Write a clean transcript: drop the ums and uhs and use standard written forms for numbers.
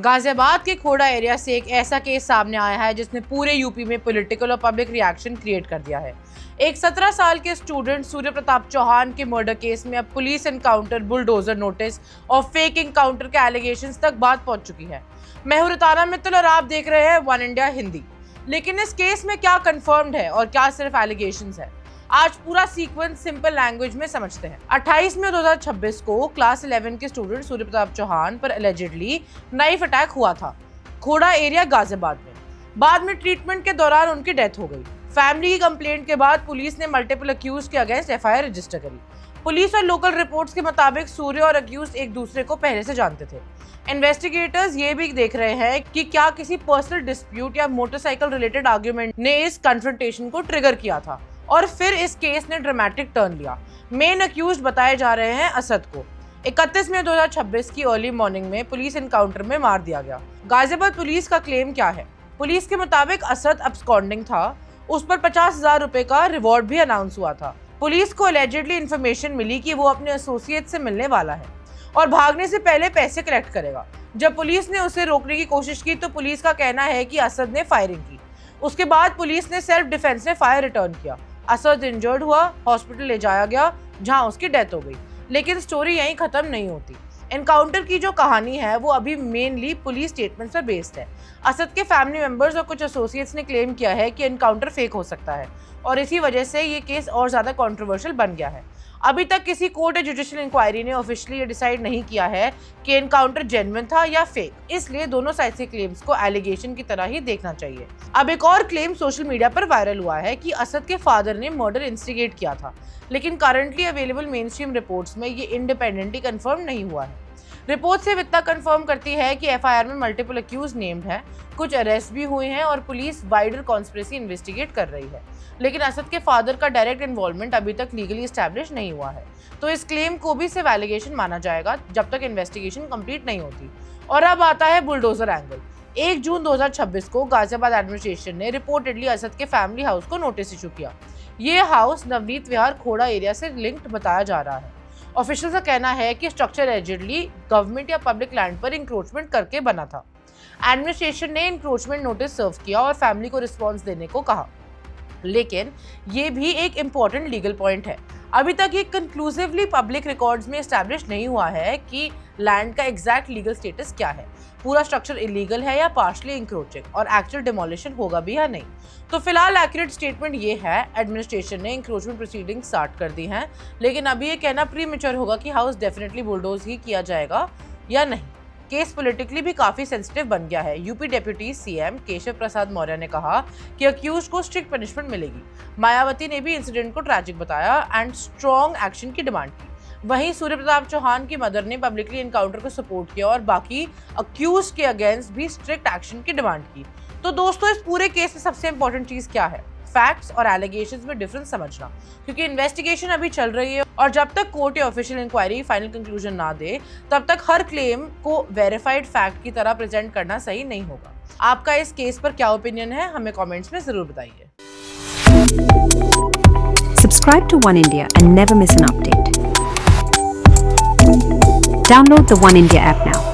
गाजियाबाद के खोड़ा एरिया से एक ऐसा केस सामने आया है जिसने पूरे यूपी में पॉलिटिकल और पब्लिक रिएक्शन क्रिएट कर दिया है। एक 17 साल के स्टूडेंट सूर्य प्रताप चौहान के मर्डर केस में अब पुलिस एनकाउंटर, बुलडोजर नोटिस और फेक एनकाउंटर के एलिगेशंस तक बात पहुंच चुकी है। मैं हूं रताना मित्तल और आप देख रहे हैं वन इंडिया हिंदी। लेकिन इस केस में क्या कंफर्म्ड है और क्या सिर्फ एलिगेशंस है, आज पूरा सीक्वेंस सिंपल लैंग्वेज में समझते हैं। 28 मई 2026 को क्लास 11 के स्टूडेंट सूर्य प्रताप चौहान पर एलिजिडली नाइफ अटैक हुआ था खोड़ा एरिया गाजियाबाद में। बाद में ट्रीटमेंट के दौरान उनकी डेथ हो गई। फैमिली की कंप्लेंट के बाद पुलिस ने मल्टीपल अक्यूज के अगेंस्ट एफआईआर रजिस्टर करी। पुलिस और लोकल रिपोर्ट्स के मुताबिक सूर्य और अक्यूज एक दूसरे को पहले से जानते थे। इन्वेस्टिगेटर्स ये भी देख रहे हैं कि क्या किसी पर्सनल डिस्प्यूट या मोटरसाइकिल रिलेटेड आर्ग्यूमेंट ने इस कन्फ्रंटेशन को ट्रिगर किया था और फिर इस केस ने ड्रामेटिक टर्न लिया। मेन अक्यूज बताए जा रहे हैं असद को 31 मई 2026 की अर्ली मॉर्निंग में पुलिस एनकाउंटर में मार दिया गया। गाजियाबाद पुलिस का क्लेम क्या है? पुलिस के मुताबिक असद अब्सकॉन्डिंग था, उस पर 50,000 रुपए का रिवॉर्ड भी अनाउंस हुआ था। पुलिस को एलिजिडली इन्फॉर्मेशन मिली कि वो अपने एसोसिएट से मिलने वाला है और भागने से पहले पैसे कलेक्ट करेगा। जब पुलिस ने उसे रोकने की कोशिश की तो पुलिस का कहना है कि असद ने फायरिंग की। उसके बाद पुलिस ने सेल्फ डिफेंस में फायर रिटर्न किया। असद इंजर्ड हुआ, हॉस्पिटल ले जाया गया जहां उसकी डेथ हो गई। लेकिन स्टोरी यहीं खत्म नहीं होती। एनकाउंटर की जो कहानी है वो अभी मेनली पुलिस स्टेटमेंट्स पर बेस्ड है। असद के फैमिली मेंबर्स और कुछ एसोसिएट्स ने क्लेम किया है कि एनकाउंटर फेक हो सकता है और इसी वजह से ये केस और ज्यादा कंट्रोवर्शियल बन गया है। अभी तक किसी कोर्ट या जुडिशियल इंक्वायरी ने ऑफिशियली ये डिसाइड नहीं किया है कि एनकाउंटर जेन्युइन था या फेक, इसलिए दोनों साइड से क्लेम्स को एलिगेशन की तरह ही देखना चाहिए। अब एक और क्लेम सोशल मीडिया पर वायरल हुआ है कि असद के फादर ने मर्डर इंस्टिगेट किया था, लेकिन करंटली अवेलेबल मेनस्ट्रीम रिपोर्ट्स में ये इंडिपेंडेंटली कंफर्म नहीं हुआ है। रिपोर्ट सिर्फ इतना कंफर्म करती है कि एफआईआर में मल्टीपल अक्यूज नेम्ड हैं, कुछ अरेस्ट भी हुए हैं और पुलिस वाइडर कॉन्स्पिरेसी इन्वेस्टिगेट कर रही है। लेकिन असद के फादर का डायरेक्ट इन्वॉल्वमेंट अभी तक लीगली एस्टैब्लिश नहीं हुआ है, तो इस क्लेम को भी सिर्फ एलिगेशन माना जाएगा जब तक इन्वेस्टिगेशन कंप्लीट नहीं होती। और अब आता है बुलडोजर एंगल। 1 जून 2026 को गाजियाबाद एडमिनिस्ट्रेशन ने रिपोर्टेडली असद के फैमिली हाउस को नोटिस इशू किया। ये हाउस नवनीत विहार खोड़ा एरिया से लिंक्ड बताया जा रहा है। ऑफिशियल का कहना है कि स्ट्रक्चर एलिजिडली गवर्नमेंट या पब्लिक लैंड पर इंक्रोचमेंट करके बना था। एडमिनिस्ट्रेशन ने इंक्रोचमेंट नोटिस सर्व किया और फैमिली को रिस्पॉन्स देने को कहा। लेकिन ये भी एक इम्पॉर्टेंट लीगल पॉइंट है। अभी तक ये कंक्लूसिवली पब्लिक रिकॉर्ड्स में एस्टैब्लिश नहीं हुआ है कि लैंड का एग्जैक्ट लीगल स्टेटस क्या है, पूरा स्ट्रक्चर इलीगल है या पार्शली इंक्रोचिंग और एक्चुअल डिमोलिशन होगा भी या नहीं। तो फिलहाल एक्यूरेट स्टेटमेंट ये है, एडमिनिस्ट्रेशन ने इंक्रोचमेंट प्रोसीडिंग स्टार्ट कर दी हैं, लेकिन अभी ये कहना प्रीमेच्योर होगा कि हाउस डेफिनेटली बुलडोज ही किया जाएगा या नहीं। केस पॉलिटिकली भी काफी सेंसिटिव बन गया है। UP deputy CM Keshav Prasad Maurya ने कहा कि अक्यूज को स्ट्रिक्ट पनिशमेंट मिलेगी। मायावती ने भी इंसिडेंट को ट्रैजिक बताया एंड स्ट्रॉन्ग एक्शन की डिमांड की। वहीं सूर्य प्रताप चौहान की मदर ने पब्लिकली एनकाउंटर को सपोर्ट किया और बाकी अक्यूज के अगेंस्ट भी स्ट्रिक्ट एक्शन की डिमांड की। तो दोस्तों, इस पूरे केस में सबसे इंपॉर्टेंट चीज क्या है? फैक्ट्स और एलिगेशंस में डिफरेंस समझना, क्योंकि इन्वेस्टिगेशन अभी चल रही है और जब तक कोर्ट या ऑफिशियल इंक्वायरी फाइनल कंक्लूजन ना दे तब तक हर क्लेम को वेरीफाइड फैक्ट की तरह प्रेजेंट करना सही नहीं होगा। आपका इस केस पर क्या ओपिनियन है, हमें कमेंट्स में जरूर बताइए। Subscribe to One India and never miss an update. Download the One India app now.